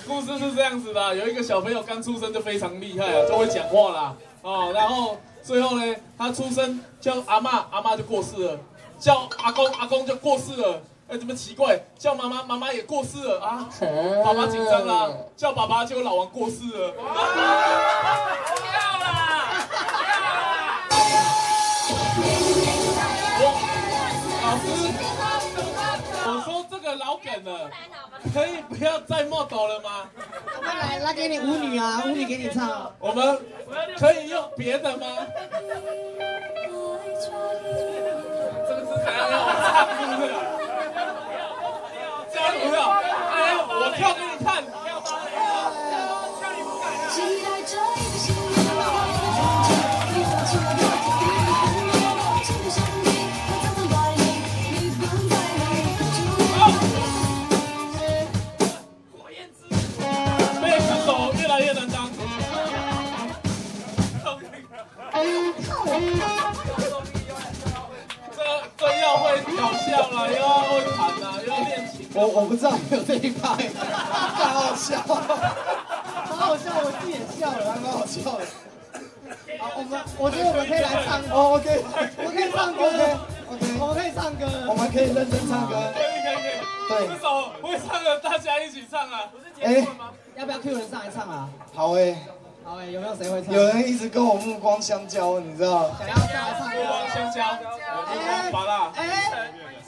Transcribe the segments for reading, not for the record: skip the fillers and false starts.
故事是这样子的，有一个小朋友刚出生就非常厉害啊，就会讲话啦，哦，然后最后呢，他出生叫阿嬷，阿嬷就过世了；叫阿公，阿公就过世了。哎，怎么奇怪？叫妈妈，妈妈也过世了啊！爸爸紧张啦，叫爸爸，结果老王过世了。不要啦！老师，我说这个老梗了，可以不要再冒抖了吗？来，那给你舞女啊，舞女给你唱。我们可以用别的吗？这个是怎样让我唱是不是？这样不要，哎，我跳给你看。跳你不敢火焰之贝斯手越来越难当。这要会搞笑了，又要会弹了，又要练琴。我不知道有这一趴，太好笑，好好笑，我自己也笑了，还蛮好笑的。好，我觉得我们可以来唱歌。哦 ，OK， 我可以唱歌 ，OK， 我们可以唱歌，我们可以认真唱歌。可以。对，这首会唱的大家一起唱啊。不是结束了吗？要不要 Q 人上来唱啊？好哎，好哎，有没有谁会唱？有人一直跟我目光相交，你知道？想要上来唱歌？目光相交，拔啦。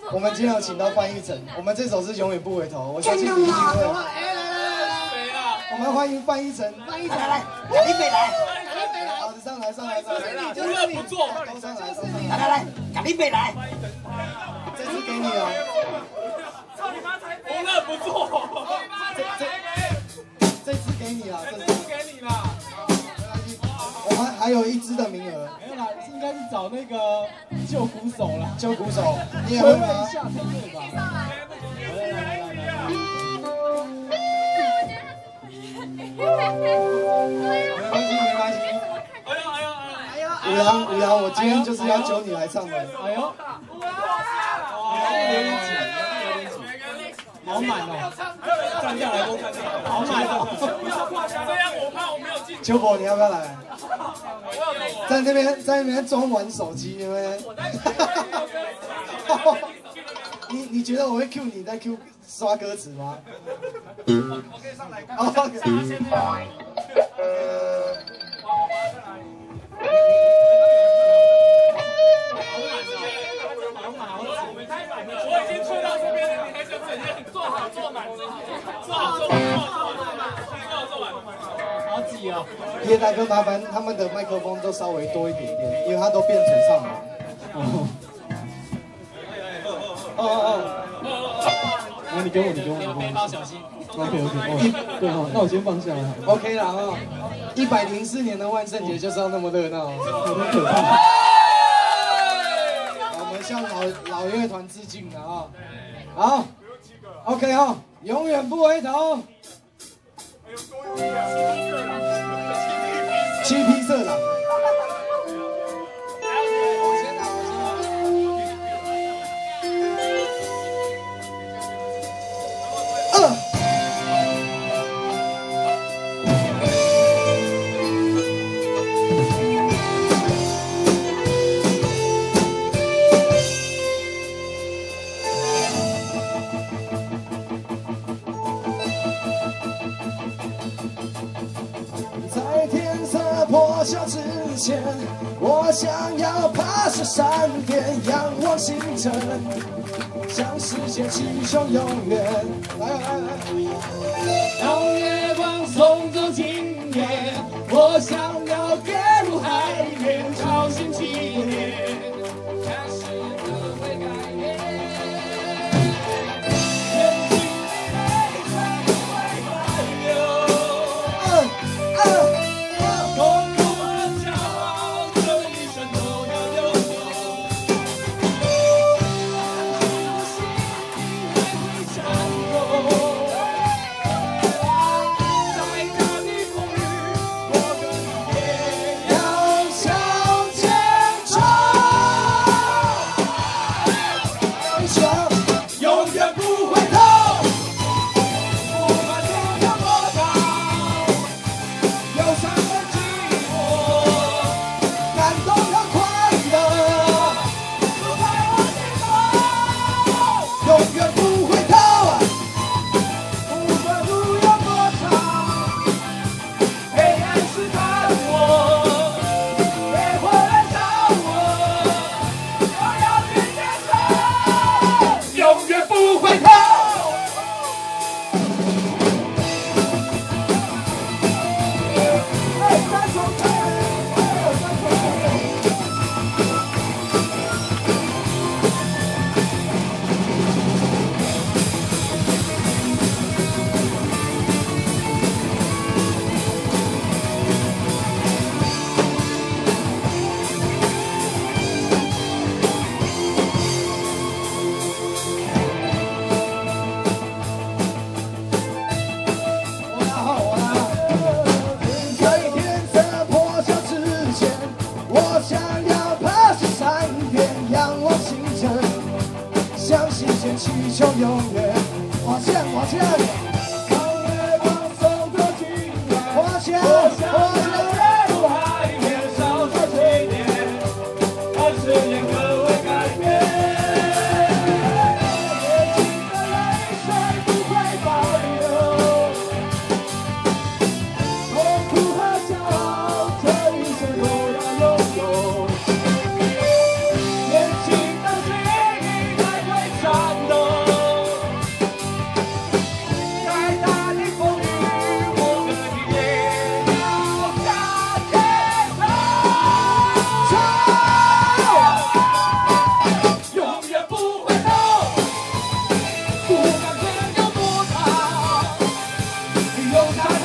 我们今天有请到范逸臣，我们这首是永远不回头，我相信你一定会。谁啊？我们欢迎范逸臣，范逸臣来，贾玲美来，好，上来。无乐不作，都上来。来，贾玲美来，这次给你哦。无乐不作。这次给你啦，这次给你啦。我们还有一支的名额。没有啦，应该是找那个救鼓手啦。救鼓手，你也会吗？一下才对吧？没关系。五羊，我今天就是要揪你来唱的。哎呦，有点紧，好满哦！站下来都站下来，好满哦！这样我怕我没有进。秋博，你要不要来？在那边装玩手机，因为你觉得我会 Q 你在 Q 刷歌词吗？我可以上来看。我已经吹到这边了，你还想怎样？坐好坐满，坐好。好挤哦！叶大哥，麻烦他们的麦克风都稍微多一点点，因为他都变成唱了。那你给我。背包小心。OK， 对哦，那我先放下来。OK 啦啊！104年的万圣节就是要那么热闹，有点可怕。我们向老乐团致敬了啊！好 ，OK 哈，永远不回头。七匹色狼。在天色破晓之前，我想要爬上山巅，仰望星辰，向世界祈求永远。来，让月光送走今夜，我想要跌入海面，潮汐纪念，看世界会改变。勇敢。